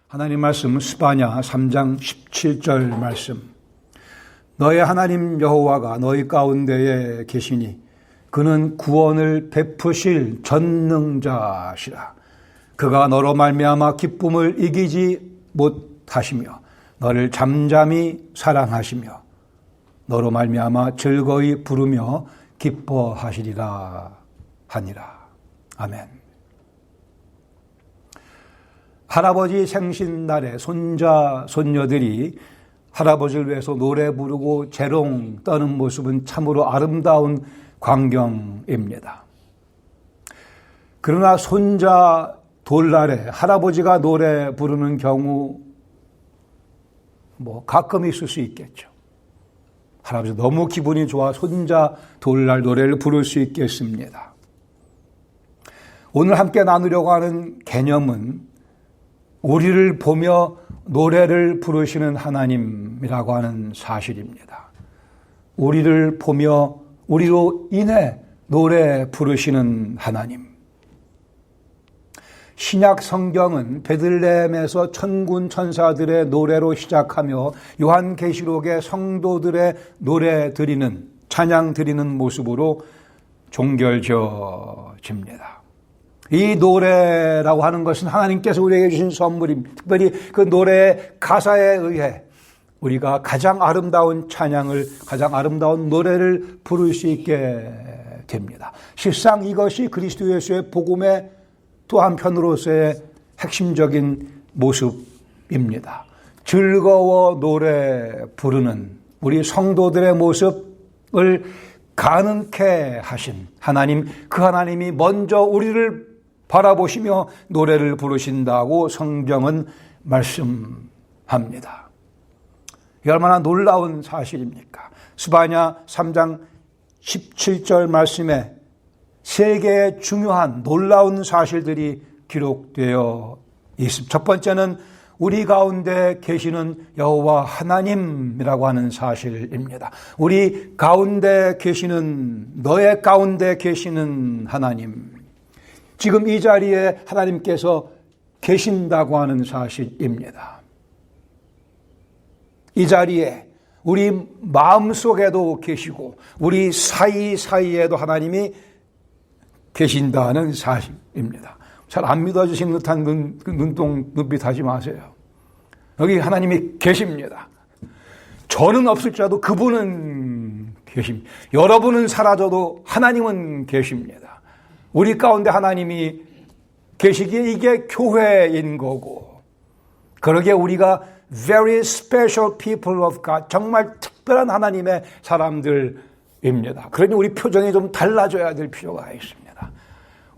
하나님 말씀 스바냐 3장 17절 말씀. 너의 하나님 여호와가 너희 가운데에 계시니 그는 구원을 베푸실 전능자시라. 그가 너로 말미암아 기쁨을 이기지 못하시며 너를 잠잠히 사랑하시며 너로 말미암아 즐거이 부르며 기뻐하시리라 하니라. 아멘. 할아버지 생신날에 손자, 손녀들이 할아버지를 위해서 노래 부르고 재롱 떠는 모습은 참으로 아름다운 광경입니다. 그러나 손자 돌날에 할아버지가 노래 부르는 경우 가끔 있을 수 있겠죠. 할아버지 너무 기분이 좋아 손자 돌날 노래를 부를 수 있겠습니다. 오늘 함께 나누려고 하는 개념은 우리를 보며 노래를 부르시는 하나님이라고 하는 사실입니다. 우리를 보며 우리로 인해 노래 부르시는 하나님. 신약 성경은 베들레헴에서 천군 천사들의 노래로 시작하며 요한계시록의 성도들의 노래 드리는, 찬양 드리는 모습으로 종결져집니다. 이 노래라고 하는 것은 하나님께서 우리에게 주신 선물입니다. 특별히 그 노래의 가사에 의해 우리가 가장 아름다운 찬양을, 가장 아름다운 노래를 부를 수 있게 됩니다. 실상 이것이 그리스도 예수의 복음의 또 한편으로서의 핵심적인 모습입니다. 즐거워 노래 부르는 우리 성도들의 모습을 가능케 하신 하나님, 그 하나님이 먼저 우리를 바라보시며 노래를 부르신다고 성경은 말씀합니다. 이 얼마나 놀라운 사실입니까? 스바냐 3장 17절 말씀에 세 개의 중요한 놀라운 사실들이 기록되어 있습니다. 첫 번째는 우리 가운데 계시는 여호와 하나님이라고 하는 사실입니다. 우리 가운데 계시는, 너의 가운데 계시는 하나님. 지금 이 자리에 하나님께서 계신다고 하는 사실입니다. 이 자리에 우리 마음속에도 계시고 우리 사이사이에도 하나님이 계신다는 사실입니다. 잘 안 믿어지시는 듯한 눈빛 하지 마세요. 여기 하나님이 계십니다. 저는 없을지라도 그분은 계십니다. 여러분은 사라져도 하나님은 계십니다. 우리 가운데 하나님이 계시기에 이게 교회인 거고, 그러기에 우리가 very special people of God, 정말 특별한 하나님의 사람들입니다. 그러니 우리 표정이 좀 달라져야 될 필요가 있습니다.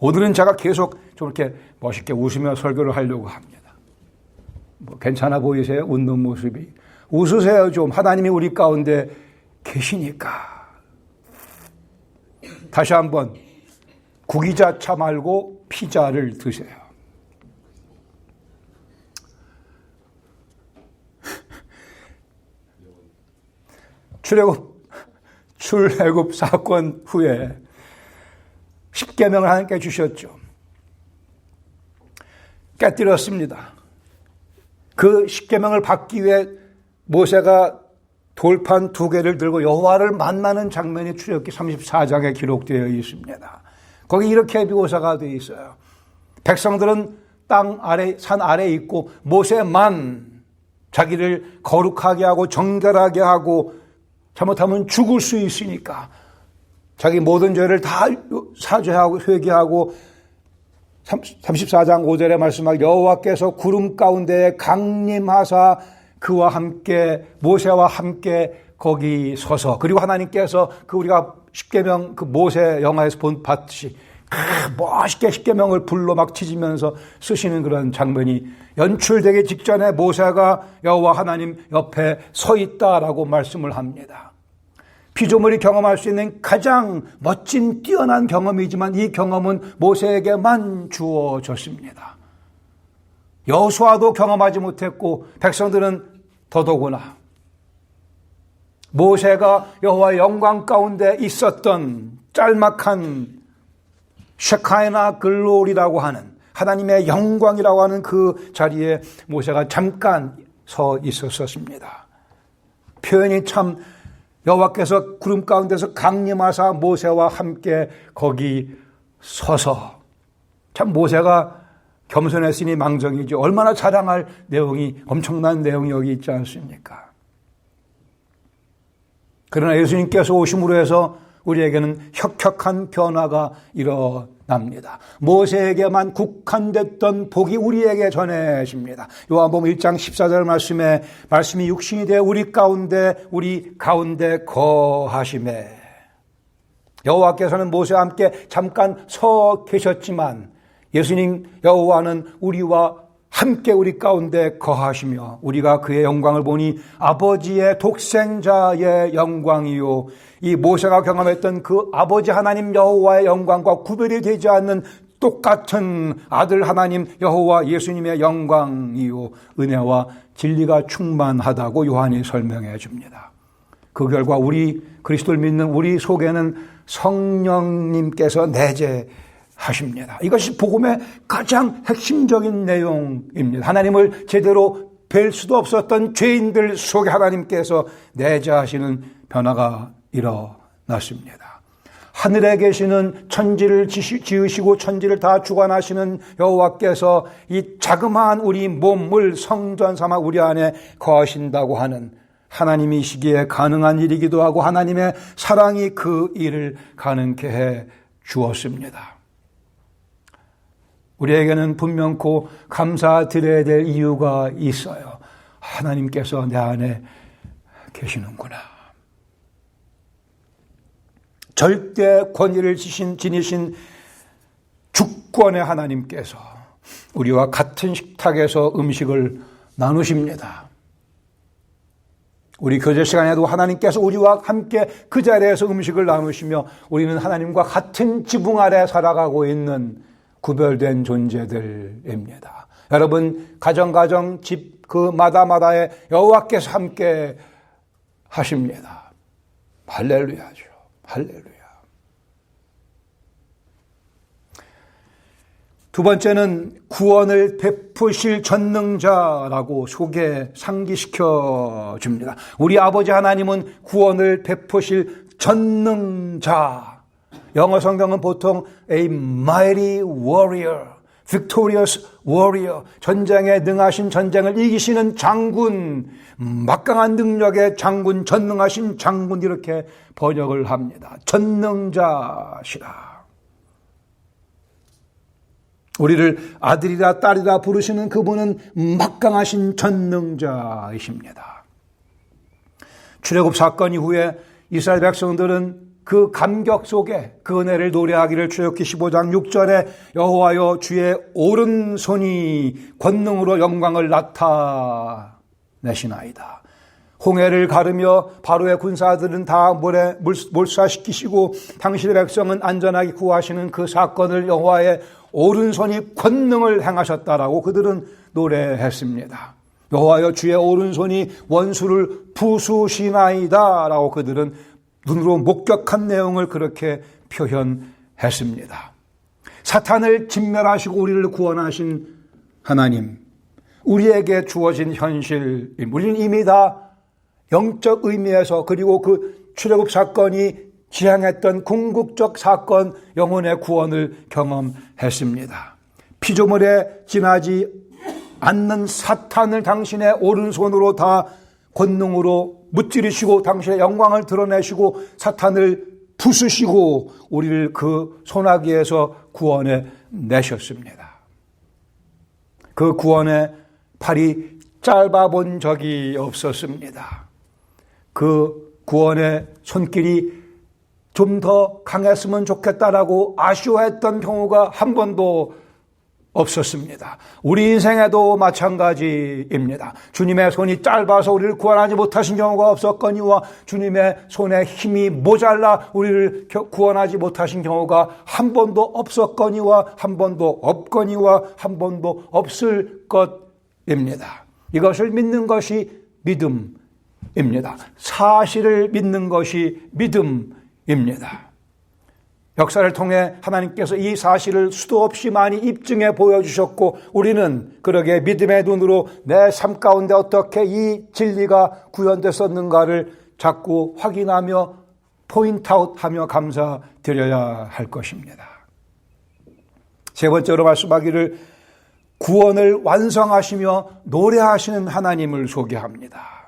오늘은 제가 계속 저렇게 멋있게 웃으며 설교를 하려고 합니다. 괜찮아 보이세요? 웃는 모습이. 웃으세요 좀. 하나님이 우리 가운데 계시니까. 다시 한번 구기자차 말고 피자를 드세요. 출애굽 사건 후에 십계명을 하나님께 주셨죠. 깨뜨렸습니다. 그 십계명을 받기 위해 모세가 돌판 2개를 들고 여호와를 만나는 장면이 출애굽기 34장에 기록되어 있습니다. 거기 이렇게 묘사가 되어 있어요. 백성들은 땅 아래, 산 아래에 있고 모세만 자기를 거룩하게 하고 정결하게 하고 잘못하면 죽을 수 있으니까 자기 모든 죄를 다 사죄하고 회개하고 34장 5절에 말씀하기 여호와께서 구름 가운데 강림하사 그와 함께 모세와 함께 거기 서서, 그리고 하나님께서 그 우리가 십계명 그 모세 영화에서 봤듯이 멋있게 십계명을 불로 막 치지면서 쓰시는 그런 장면이 연출되기 직전에 모세가 여호와 하나님 옆에 서 있다라고 말씀을 합니다. 피조물이 경험할 수 있는 가장 멋진 뛰어난 경험이지만 이 경험은 모세에게만 주어졌습니다. 여호수아도 경험하지 못했고 백성들은 더더구나 모세가 여호와의 영광 가운데 있었던 짤막한 셰카이나 글로리라고 하는 하나님의 영광이라고 하는 그 자리에 모세가 잠깐 서 있었습니다. 표현이 참 여호와께서 구름 가운데서 강림하사 모세와 함께 거기 서서 참 모세가 겸손했으니 망정이지 얼마나 자랑할 내용이 엄청난 내용이 여기 있지 않습니까? 그러나 예수님께서 오심으로 해서 우리에게는 혁혁한 변화가 일어납니다. 모세에게만 국한됐던 복이 우리에게 전해집니다. 요한복음 1장 14절 말씀이 육신이 되어 우리 가운데 거하심에 여호와께서는 모세와 함께 잠깐 서 계셨지만 예수님 여호와는 우리와 함께 우리 가운데 거하시며 우리가 그의 영광을 보니 아버지의 독생자의 영광이요 이 모세가 경험했던 그 아버지 하나님 여호와의 영광과 구별이 되지 않는 똑같은 아들 하나님 여호와 예수님의 영광이요 은혜와 진리가 충만하다고 요한이 설명해 줍니다. 그 결과 우리 그리스도를 믿는 우리 속에는 성령님께서 내재하십니다. 이것이 복음의 가장 핵심적인 내용입니다. 하나님을 제대로 뵐 수도 없었던 죄인들 속에 하나님께서 내재하시는 변화가 일어났습니다. 하늘에 계시는 천지를 지으시고 천지를 다 주관하시는 여호와께서 이 자그마한 우리 몸을 성전 삼아 우리 안에 거하신다고 하는 하나님이시기에 가능한 일이기도 하고 하나님의 사랑이 그 일을 가능케 해 주었습니다. 우리에게는 분명코 감사드려야 될 이유가 있어요. 하나님께서 내 안에 계시는구나. 절대 권위를 지니신 주권의 하나님께서 우리와 같은 식탁에서 음식을 나누십니다. 우리 교제 시간에도 하나님께서 우리와 함께 그 자리에서 음식을 나누시며 우리는 하나님과 같은 지붕 아래 살아가고 있는 구별된 존재들입니다. 여러분 가정 집 그 마다마다에 여호와께서 함께 하십니다. 할렐루야죠. 할렐루야. 두 번째는 구원을 베푸실 전능자라고 상기시켜 줍니다. 우리 아버지 하나님은 구원을 베푸실 전능자. 영어 성경은 보통 a mighty warrior, victorious warrior, 전쟁에 능하신 전쟁을 이기시는 장군, 막강한 능력의 장군, 전능하신 장군 이렇게 번역을 합니다. 전능자시라. 우리를 아들이라 딸이라 부르시는 그분은 막강하신 전능자이십니다. 출애굽 사건 이후에 이스라엘 백성들은 그 감격 속에 그 은혜를 노래하기를 출애굽기 15장 6절에 여호와여 주의 오른손이 권능으로 영광을 나타내시나이다. 홍해를 가르며 바로의 군사들은 다 물에 몰수시키시고 당신의 백성은 안전하게 구하시는 그 사건을 여호와의 오른손이 권능을 행하셨다라고 그들은 노래했습니다. 여호와여 주의 오른손이 원수를 부수시나이다라고 그들은 눈으로 목격한 내용을 그렇게 표현했습니다. 사탄을 진멸하시고 우리를 구원하신 하나님, 우리에게 주어진 현실, 우리는 이미 다 영적 의미에서 그리고 그 출애굽 사건이 지향했던 궁극적 사건, 영혼의 구원을 경험했습니다. 피조물에 지나지 않는 사탄을 당신의 오른손으로 다 권능으로 무찌르시고 당신의 영광을 드러내시고 사탄을 부수시고 우리를 그 소나기에서 구원해 내셨습니다. 그 구원의 팔이 짧아 본 적이 없었습니다. 그 구원의 손길이 좀 더 강했으면 좋겠다라고 아쉬워했던 경우가 한 번도 없었습니다. 우리 인생에도 마찬가지입니다. 주님의 손이 짧아서 우리를 구원하지 못하신 경우가 없었거니와 주님의 손에 힘이 모자라 우리를 구원하지 못하신 경우가 한 번도 없었거니와 한 번도 없거니와 한 번도 없을 것입니다. 이것을 믿는 것이 믿음입니다. 사실을 믿는 것이 믿음입니다. 역사를 통해 하나님께서 이 사실을 수도 없이 많이 입증해 보여주셨고 우리는 그러게 믿음의 눈으로 내 삶 가운데 어떻게 이 진리가 구현됐었는가를 자꾸 확인하며 포인트아웃하며 감사드려야 할 것입니다. 세 번째로 말씀하기를 구원을 완성하시며 노래하시는 하나님을 소개합니다.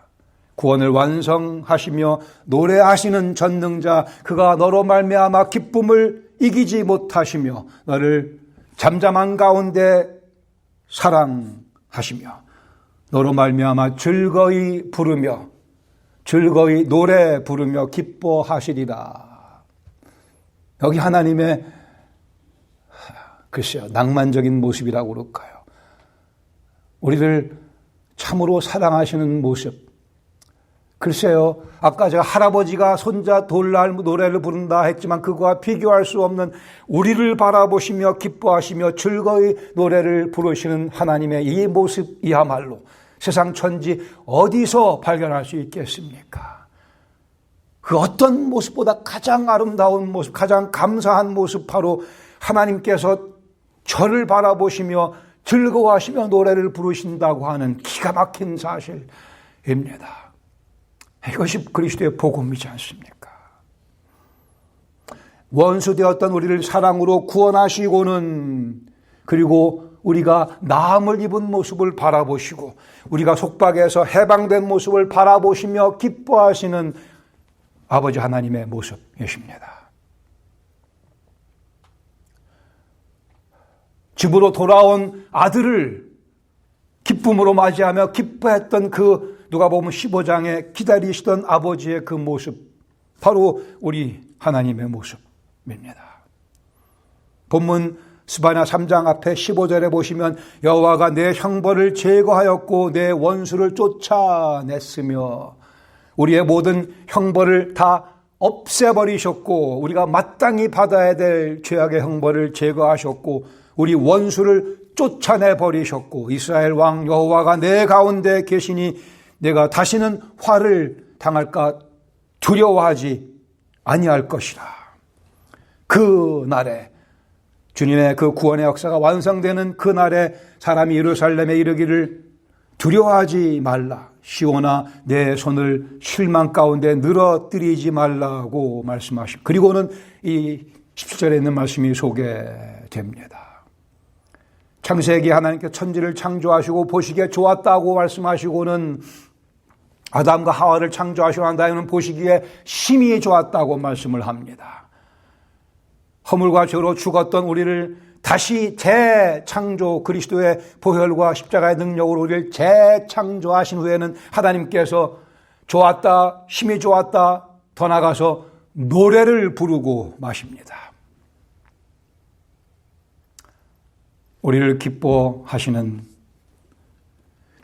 구원을 완성하시며 노래하시는 전능자, 그가 너로 말미암아 기쁨을 이기지 못하시며 너를 잠잠한 가운데 사랑하시며 너로 말미암아 즐거이 부르며 즐거이 노래 부르며 기뻐하시리라. 여기 하나님의 글쎄요, 낭만적인 모습이라고 그럴까요? 우리를 참으로 사랑하시는 모습. 글쎄요, 아까 제가 할아버지가 손자 돌날 노래를 부른다 했지만 그거와 비교할 수 없는 우리를 바라보시며 기뻐하시며 즐거이 노래를 부르시는 하나님의 이 모습이야말로 세상 천지 어디서 발견할 수 있겠습니까? 그 어떤 모습보다 가장 아름다운 모습, 가장 감사한 모습, 바로 하나님께서 저를 바라보시며 즐거워하시며 노래를 부르신다고 하는 기가 막힌 사실입니다. 이것이 그리스도의 복음이지 않습니까? 원수되었던 우리를 사랑으로 구원하시고는, 그리고 우리가 나음을 입은 모습을 바라보시고 우리가 속박에서 해방된 모습을 바라보시며 기뻐하시는 아버지 하나님의 모습이십니다. 집으로 돌아온 아들을 기쁨으로 맞이하며 기뻐했던 그 누가복음 15장에 기다리시던 아버지의 그 모습, 바로 우리 하나님의 모습입니다. 본문 스바냐 3장 앞에 15절에 보시면 여호와가 내 형벌을 제거하였고 내 원수를 쫓아냈으며, 우리의 모든 형벌을 다 없애버리셨고 우리가 마땅히 받아야 될 죄악의 형벌을 제거하셨고 우리 원수를 쫓아내버리셨고 이스라엘 왕 여호와가 내 가운데 계시니 내가 다시는 화를 당할까 두려워하지 아니할 것이라. 그 날에 주님의 그 구원의 역사가 완성되는 그 날에 사람이 예루살렘에 이르기를 두려워하지 말라. 시온아 내 손을 실망 가운데 늘어뜨리지 말라고 말씀하시고, 그리고는 이 17절에 있는 말씀이 소개됩니다. 창세기 하나님께서 천지를 창조하시고 보시기에 좋았다고 말씀하시고는 아담과 하와를 창조하시고 난 다음에는 보시기에 심히 좋았다고 말씀을 합니다. 허물과 죄로 죽었던 우리를 다시 재창조, 그리스도의 보혈과 십자가의 능력으로 우리를 재창조하신 후에는 하나님께서 좋았다, 심히 좋았다, 더 나아가서 노래를 부르고 마십니다. 우리를 기뻐하시는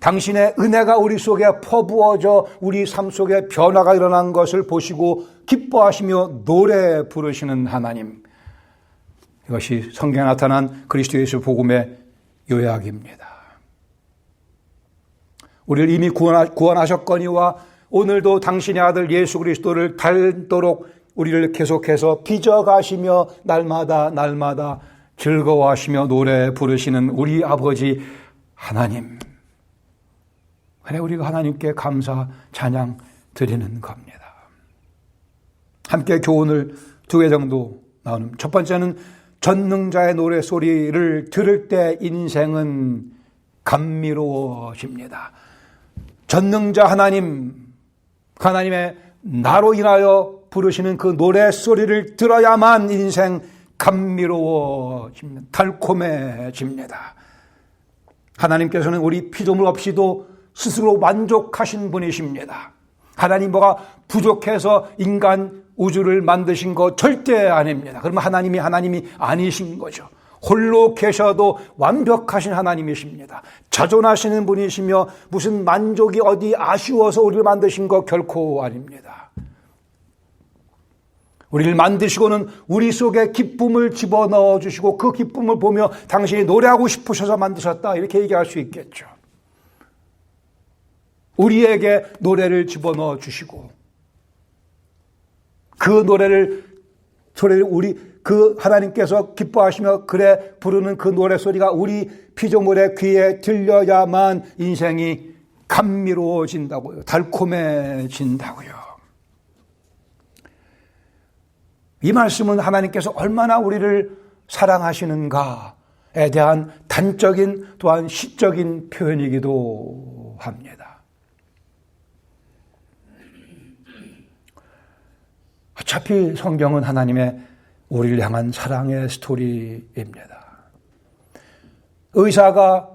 당신의 은혜가 우리 속에 퍼부어져 우리 삶 속에 변화가 일어난 것을 보시고 기뻐하시며 노래 부르시는 하나님, 이것이 성경에 나타난 그리스도 예수 복음의 요약입니다. 우리를 이미 구원하셨거니와 오늘도 당신의 아들 예수 그리스도를 닮도록 우리를 계속해서 빚어가시며 날마다 즐거워하시며 노래 부르시는 우리 아버지 하나님, 그래 우리가 하나님께 감사 찬양 드리는 겁니다. 함께 교훈을 2개 정도 나누는, 첫 번째는 전능자의 노래소리를 들을 때 인생은 감미로워집니다. 전능자 하나님, 하나님의 나로 인하여 부르시는 그 노래소리를 들어야만 인생 감미로워집니다. 달콤해집니다. 하나님께서는 우리 피조물 없이도 스스로 만족하신 분이십니다. 하나님 뭐가 부족해서 인간 우주를 만드신 거 절대 아닙니다. 그러면 하나님이 아니신 거죠. 홀로 계셔도 완벽하신 하나님이십니다. 자존하시는 분이시며 무슨 만족이 어디 아쉬워서 우리를 만드신 거 결코 아닙니다. 우리를 만드시고는 우리 속에 기쁨을 집어넣어 주시고 그 기쁨을 보며 당신이 노래하고 싶으셔서 만드셨다, 이렇게 얘기할 수 있겠죠. 우리에게 노래를 집어넣어 주시고 그 노래를 우리 그 하나님께서 기뻐하시며 그래 부르는 그 노래소리가 우리 피조물의 귀에 들려야만 인생이 감미로워진다고요. 달콤해진다고요. 이 말씀은 하나님께서 얼마나 우리를 사랑하시는가에 대한 단적인 또한 시적인 표현이기도 합니다. 어차피 성경은 하나님의 우리를 향한 사랑의 스토리입니다. 의사가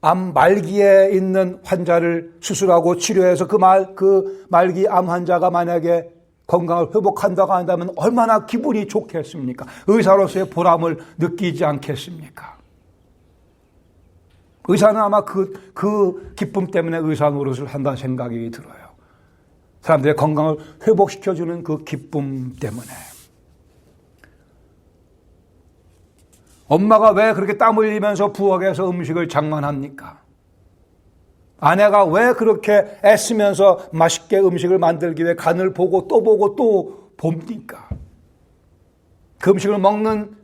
암 말기에 있는 환자를 수술하고 치료해서 그 말기 암 환자가 만약에 건강을 회복한다고 한다면 얼마나 기분이 좋겠습니까? 의사로서의 보람을 느끼지 않겠습니까? 의사는 아마 그 기쁨 때문에 의사 노릇을 한다는 생각이 들어요. 사람들의 건강을 회복시켜주는 그 기쁨 때문에. 엄마가 왜 그렇게 땀 흘리면서 부엌에서 음식을 장만합니까? 아내가 왜 그렇게 애쓰면서 맛있게 음식을 만들기 위해 간을 보고 또 봅니까? 그 음식을 먹는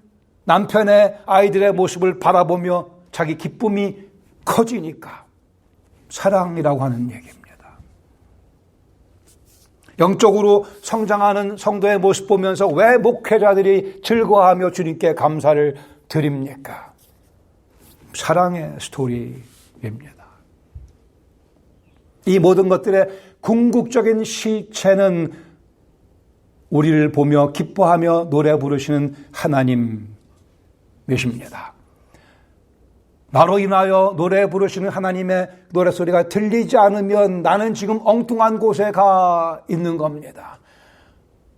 남편의 아이들의 모습을 바라보며 자기 기쁨이 커지니까 사랑이라고 하는 얘기입니다. 영적으로 성장하는 성도의 모습 보면서 왜 목회자들이 즐거워하며 주님께 감사를 드립니까? 사랑의 스토리입니다. 이 모든 것들의 궁극적인 실체는 우리를 보며 기뻐하며 노래 부르시는 하나님이십니다. 나로 인하여 노래 부르시는 하나님의 노래소리가 들리지 않으면 나는 지금 엉뚱한 곳에 가 있는 겁니다.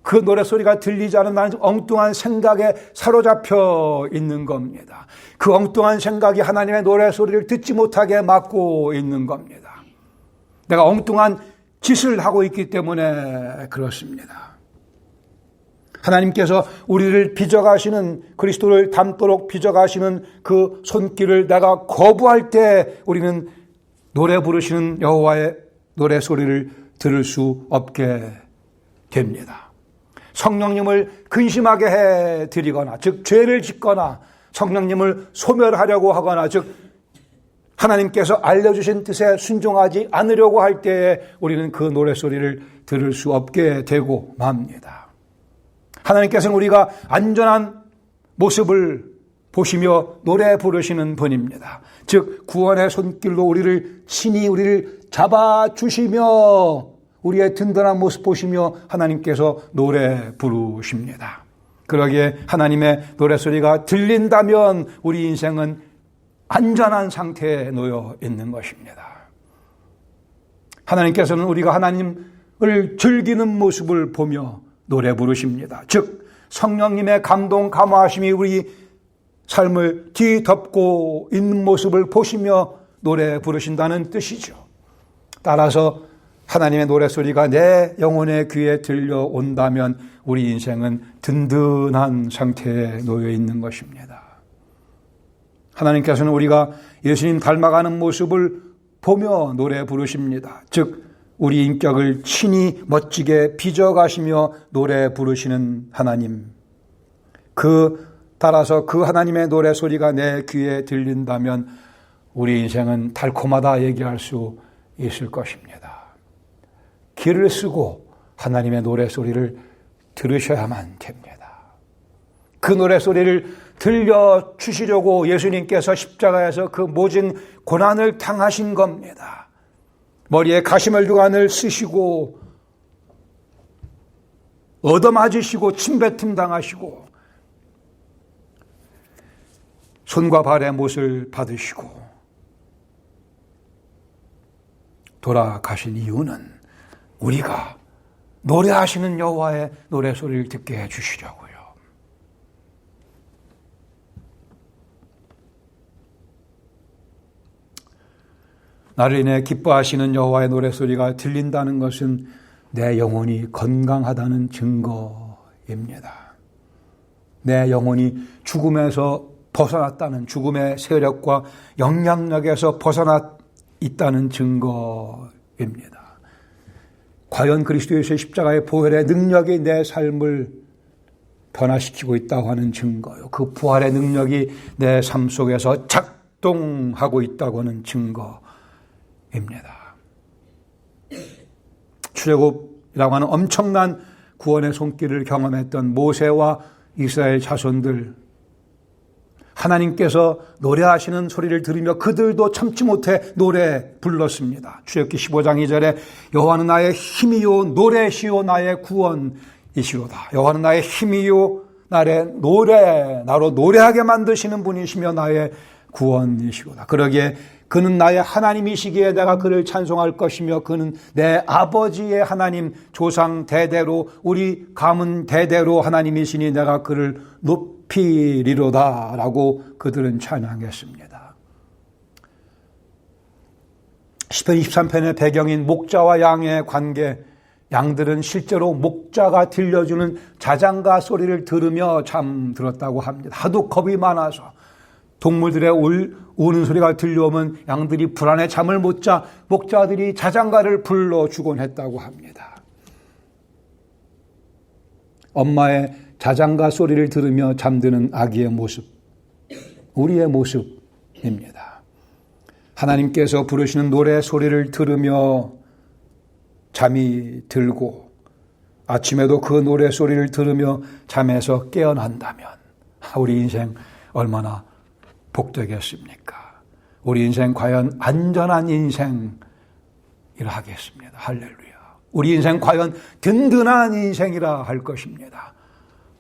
그 노래소리가 들리지 않으면 나는 엉뚱한 생각에 사로잡혀 있는 겁니다. 그 엉뚱한 생각이 하나님의 노래소리를 듣지 못하게 막고 있는 겁니다. 내가 엉뚱한 짓을 하고 있기 때문에 그렇습니다. 하나님께서 우리를 빚어가시는, 그리스도를 닮도록 빚어가시는 그 손길을 내가 거부할 때 우리는 노래 부르시는 여호와의 노래소리를 들을 수 없게 됩니다. 성령님을 근심하게 해드리거나, 즉 죄를 짓거나 성령님을 소멸하려고 하거나, 즉 하나님께서 알려주신 뜻에 순종하지 않으려고 할 때에 우리는 그 노래소리를 들을 수 없게 되고 맙니다. 하나님께서는 우리가 안전한 모습을 보시며 노래 부르시는 분입니다. 즉 구원의 손길로 우리를 친히 우리를 잡아주시며 우리의 든든한 모습 보시며 하나님께서 노래 부르십니다. 그러기에 하나님의 노래소리가 들린다면 우리 인생은 안전한 상태에 놓여 있는 것입니다. 하나님께서는 우리가 하나님을 즐기는 모습을 보며 노래 부르십니다. 즉 성령님의 감동 감화하심이 우리 삶을 뒤덮고 있는 모습을 보시며 노래 부르신다는 뜻이죠. 따라서 하나님의 노래소리가 내 영혼의 귀에 들려온다면 우리 인생은 든든한 상태에 놓여 있는 것입니다. 하나님께서는 우리가 예수님 닮아가는 모습을 보며 노래 부르십니다. 즉 우리 인격을 친히 멋지게 빚어가시며 노래 부르시는 하나님. 따라서 그 하나님의 노래소리가 내 귀에 들린다면 우리 인생은 달콤하다 얘기할 수 있을 것입니다. 귀를 쓰고 하나님의 노래소리를 들으셔야만 됩니다. 그 노래소리를 들려주시려고 예수님께서 십자가에서 그 모진 고난을 당하신 겁니다. 머리에 가시멜두관을 쓰시고 얻어맞으시고 침뱉음 당하시고 손과 발의 못을 받으시고 돌아가신 이유는 우리가 노래하시는 여호와의 노래소리를 듣게 해주시려고요. 나를 인해 기뻐하시는 여호와의 노래소리가 들린다는 것은 내 영혼이 건강하다는 증거입니다. 내 영혼이 죽음에서 벗어났다는, 죽음의 세력과 영향력에서 벗어나 있다는 증거입니다. 과연 그리스도의 십자가의 보혈의 능력이 내 삶을 변화시키고 있다고 하는 증거요. 그 부활의 능력이 내 삶 속에서 작동하고 있다고 하는 증거입니다. 출애굽이라고 하는 엄청난 구원의 손길을 경험했던 모세와 이스라엘 자손들, 하나님께서 노래하시는 소리를 들으며 그들도 참지 못해 노래 불렀습니다. 출애굽기 15장 2절에 여호와는 나의 힘이요 노래시요 나의 구원이시로다. 여호와는 나의 힘이요 나로 노래하게 만드시는 분이시며 나의 구원이시로다. 그러기에 그는 나의 하나님이시기에 내가 그를 찬송할 것이며 그는 내 아버지의 하나님, 조상 대대로 우리 가문 대대로 하나님이시니 내가 그를 높이리로다 라고 그들은 찬양했습니다. 시편 23편의 배경인 목자와 양의 관계, 양들은 실제로 목자가 들려주는 자장가 소리를 들으며 잠들었다고 합니다. 하도 겁이 많아서 동물들의 우는 소리가 들려오면 양들이 불안해 잠을 못 자 목자들이 자장가를 불러주곤 했다고 합니다. 엄마의 자장가 소리를 들으며 잠드는 아기의 모습, 우리의 모습입니다. 하나님께서 부르시는 노래 소리를 들으며 잠이 들고 아침에도 그 노래 소리를 들으며 잠에서 깨어난다면 우리 인생 얼마나 복되겠습니까? 우리 인생 과연 안전한 인생이라 하겠습니다. 할렐루야. 우리 인생 과연 든든한 인생이라 할 것입니다.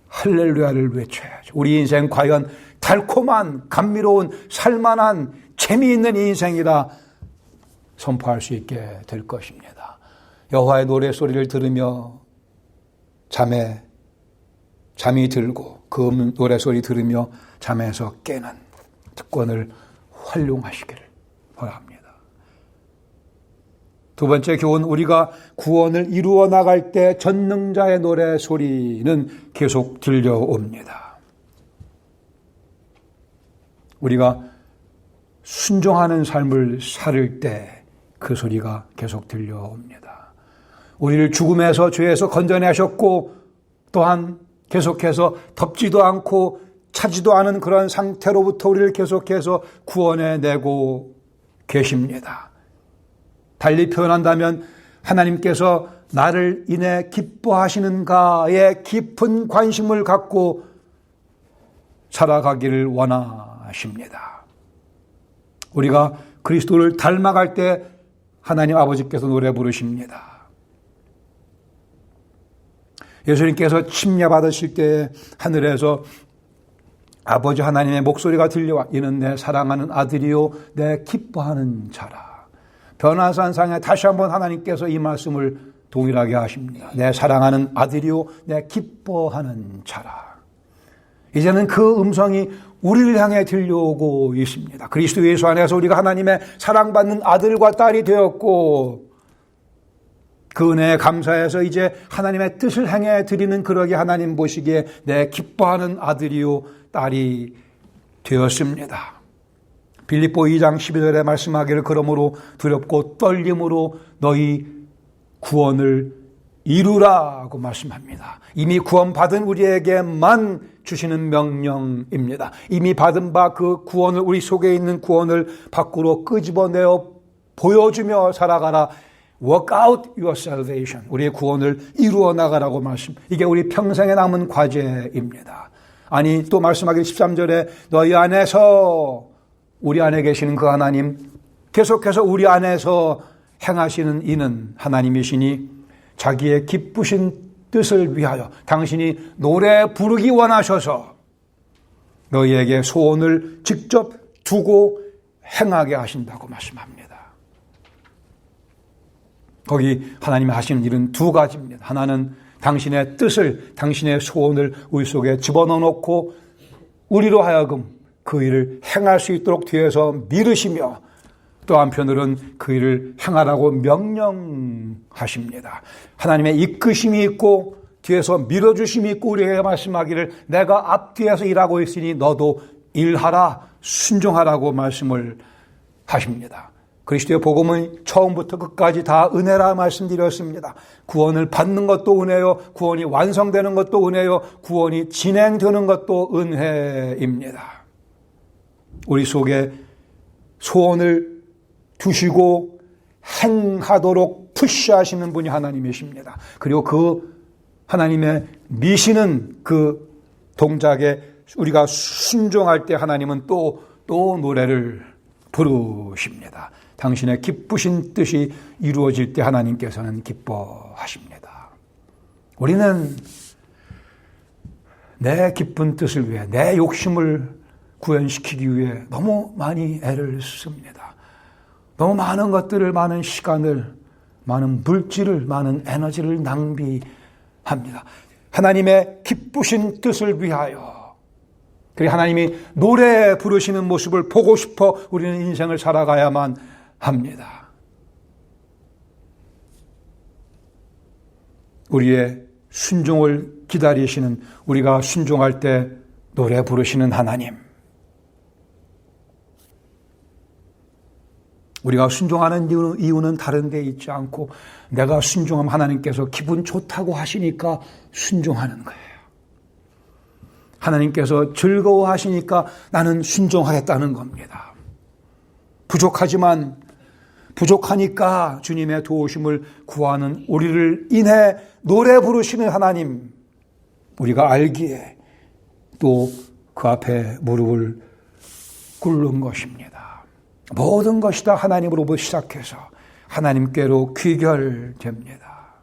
할렐루야를 외쳐야죠. 우리 인생 과연 달콤한 감미로운 살만한 재미있는 인생이라 선포할 수 있게 될 것입니다. 여호와의 노래 소리를 들으며 잠이 들고 그 노래 소리 들으며 잠에서 깨는 특권을 활용하시기를 바랍니다. 두 번째 교훈, 우리가 구원을 이루어 나갈 때 전능자의 노래 소리는 계속 들려옵니다. 우리가 순종하는 삶을 살을 때 그 소리가 계속 들려옵니다. 우리를 죽음에서 죄에서 건져내셨고 또한 계속해서 덮지도 않고 차지도 않은 그런 상태로부터 우리를 계속해서 구원해내고 계십니다. 달리 표현한다면 하나님께서 나를 인해 기뻐하시는가에 깊은 관심을 갖고 살아가기를 원하십니다. 우리가 그리스도를 닮아갈 때 하나님 아버지께서 노래 부르십니다. 예수님께서 침례받으실 때 하늘에서 아버지 하나님의 목소리가 들려와 이는 내 사랑하는 아들이요 내 기뻐하는 자라. 변화산상에 다시 한번 하나님께서 이 말씀을 동일하게 하십니다. 내 사랑하는 아들이요 내 기뻐하는 자라. 이제는 그 음성이 우리를 향해 들려오고 있습니다. 그리스도 예수 안에서 우리가 하나님의 사랑받는 아들과 딸이 되었고 그 은혜에 감사해서 이제 하나님의 뜻을 행해 드리는 그러기 하나님 보시기에 내 기뻐하는 아들이요 딸이 되었습니다. 빌립보 2장 12절에 말씀하기를 그러므로 두렵고 떨림으로 너희 구원을 이루라고 말씀합니다. 이미 구원받은 우리에게만 주시는 명령입니다. 이미 받은 바 그 구원을 우리 속에 있는 구원을 밖으로 끄집어내어 보여주며 살아가라. Work out your salvation. 우리의 구원을 이루어 나가라고 말씀. 이게 우리 평생에 남은 과제입니다. 아니 또 말씀하기 13절에 너희 안에서 우리 안에 계시는 그 하나님 계속해서 우리 안에서 행하시는 이는 하나님이시니 자기의 기쁘신 뜻을 위하여 당신이 노래 부르기 원하셔서 너희에게 소원을 직접 두고 행하게 하신다고 말씀합니다. 거기 하나님이 하시는 일은 두 가지입니다. 하나는 당신의 뜻을, 당신의 소원을 우리 속에 집어넣어놓고 우리로 하여금 그 일을 행할 수 있도록 뒤에서 미루시며 또 한편으로는 그 일을 행하라고 명령하십니다. 하나님의 이끄심이 있고 뒤에서 밀어주심이 있고 우리에게 말씀하기를 내가 앞뒤에서 일하고 있으니 너도 일하라, 순종하라고 말씀을 하십니다. 그리스도의 복음은 처음부터 끝까지 다 은혜라 말씀드렸습니다. 구원을 받는 것도 은혜요, 구원이 완성되는 것도 은혜요, 구원이 진행되는 것도 은혜입니다. 우리 속에 소원을 두시고 행하도록 푸시하시는 분이 하나님이십니다. 그리고 그 하나님의 미시는 그 동작에 우리가 순종할 때 하나님은 또 노래를 부르십니다. 당신의 기쁘신 뜻이 이루어질 때 하나님께서는 기뻐하십니다. 우리는 내 기쁜 뜻을 위해, 내 욕심을 구현시키기 위해 너무 많이 애를 씁니다. 너무 많은 것들을, 많은 시간을, 많은 물질을, 많은 에너지를 낭비합니다. 하나님의 기쁘신 뜻을 위하여, 그리고 하나님이 노래 부르시는 모습을 보고 싶어 우리는 인생을 살아가야만 합니다. 우리의 순종을 기다리시는, 우리가 순종할 때 노래 부르시는 하나님. 우리가 순종하는 이유는 다른 데 있지 않고 내가 순종하면 하나님께서 기분 좋다고 하시니까 순종하는 거예요. 하나님께서 즐거워하시니까 나는 순종하겠다는 겁니다. 부족하니까 주님의 도우심을 구하는 우리를 인해 노래 부르시는 하나님, 우리가 알기에 또 그 앞에 무릎을 꿇는 것입니다. 모든 것이 다 하나님으로부터 시작해서 하나님께로 귀결됩니다.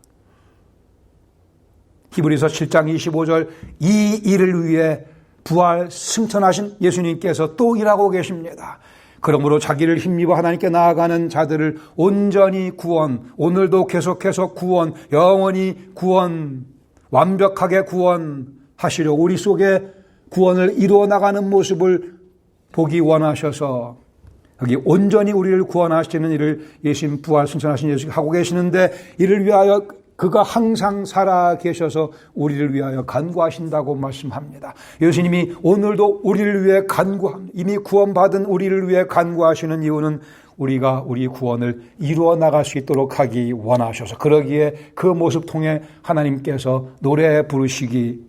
히브리서 7장 25절, 이 일을 위해 부활 승천하신 예수님께서 또 일하고 계십니다. 그러므로 자기를 힘입어 하나님께 나아가는 자들을 온전히 구원, 오늘도 계속해서 구원, 영원히 구원, 완벽하게 구원하시려 우리 속에 구원을 이루어 나가는 모습을 보기 원하셔서 여기 온전히 우리를 구원하시는 일을 예수님 부활 승천하신 예수님이 하고 계시는데, 이를 위하여 그가 항상 살아 계셔서 우리를 위하여 간구하신다고 말씀합니다. 예수님이 오늘도 우리를 위해 이미 구원받은 우리를 위해 간구하시는 이유는 우리가 우리 구원을 이루어 나갈 수 있도록 하기 원하셔서, 그러기에 그 모습 통해 하나님께서 노래 부르시기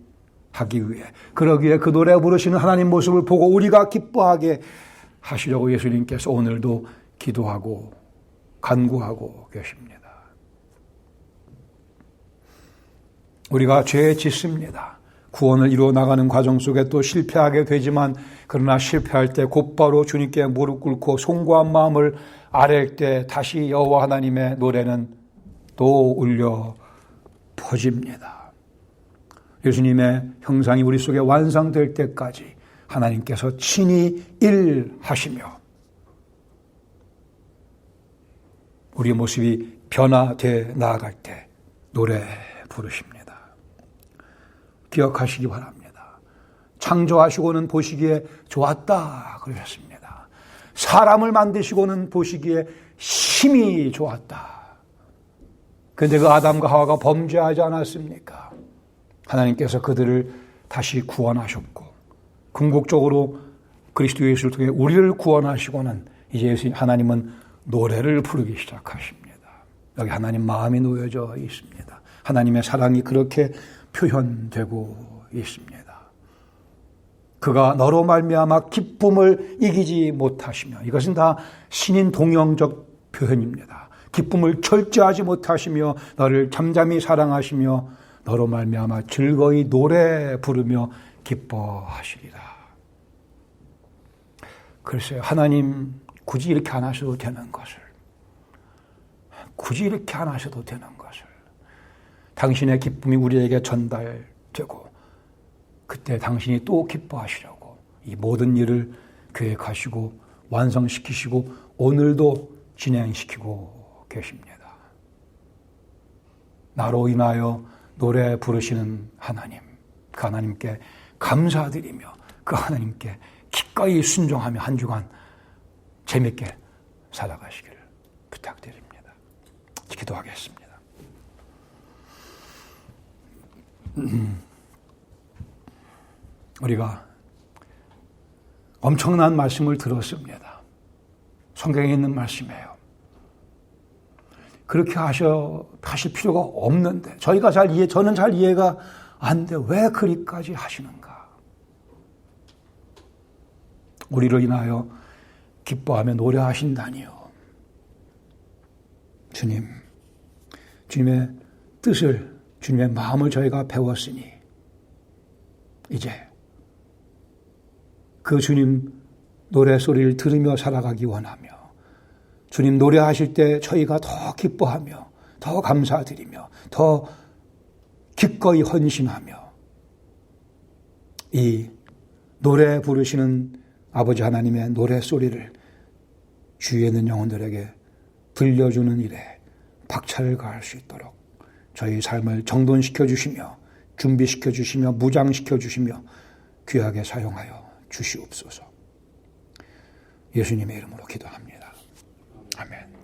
하기 위해, 그러기에 그 노래 부르시는 하나님 모습을 보고 우리가 기뻐하게 하시려고 예수님께서 오늘도 기도하고 간구하고 계십니다. 우리가 죄에 짓습니다. 구원을 이루어 나가는 과정 속에 또 실패하게 되지만, 그러나 실패할 때 곧바로 주님께 무릎 꿇고 송구한 마음을 아랠 때 다시 여호와 하나님의 노래는 또 울려 퍼집니다. 예수님의 형상이 우리 속에 완성될 때까지 하나님께서 친히 일하시며 우리의 모습이 변화되어 나아갈 때 노래 부르십니다. 기억하시기 바랍니다. 창조하시고는 보시기에 좋았다 그러셨습니다. 사람을 만드시고는 보시기에 심히 좋았다. 그런데 그 아담과 하와가 범죄하지 않았습니까? 하나님께서 그들을 다시 구원하셨고, 궁극적으로 그리스도 예수를 통해 우리를 구원하시고는 이제 하나님은 노래를 부르기 시작하십니다. 여기 하나님 마음이 놓여져 있습니다. 하나님의 사랑이 그렇게 표현되고 있습니다. 그가 너로 말미암아 기쁨을 이기지 못하시며, 이것은 다 신인 동형적 표현입니다. 기쁨을 절제하지 못하시며 너를 잠잠히 사랑하시며 너로 말미암아 즐거이 노래 부르며 기뻐하시리라. 글쎄요, 하나님 굳이 이렇게 안 하셔도 되는 것을, 굳이 이렇게 안 하셔도 되는 것을, 당신의 기쁨이 우리에게 전달되고 그때 당신이 또 기뻐하시려고 이 모든 일을 계획하시고 완성시키시고 오늘도 진행시키고 계십니다. 나로 인하여 노래 부르시는 하나님, 그 하나님께 감사드리며 그 하나님께 기꺼이 순종하며 한 주간 재밌게 살아가시기를 부탁드립니다. 기도하겠습니다. 우리가 엄청난 말씀을 들었습니다. 성경에 있는 말씀이에요. 그렇게 하실 필요가 없는데 저는 잘 이해가 안 돼. 왜 그리까지 하시는가? 우리를 인하여 기뻐하며 노래하신다니요. 주님의 뜻을, 주님의 마음을 저희가 배웠으니 이제 그 주님 노래소리를 들으며 살아가기 원하며 주님 노래하실 때 저희가 더 기뻐하며 더 감사드리며 더 기꺼이 헌신하며 이 노래 부르시는 아버지 하나님의 노래소리를 주위에 있는 영혼들에게 들려주는 일에 박차를 가할 수 있도록 저희 삶을 정돈시켜 주시며 준비시켜 주시며 무장시켜 주시며 귀하게 사용하여 주시옵소서. 예수님의 이름으로 기도합니다. 아멘.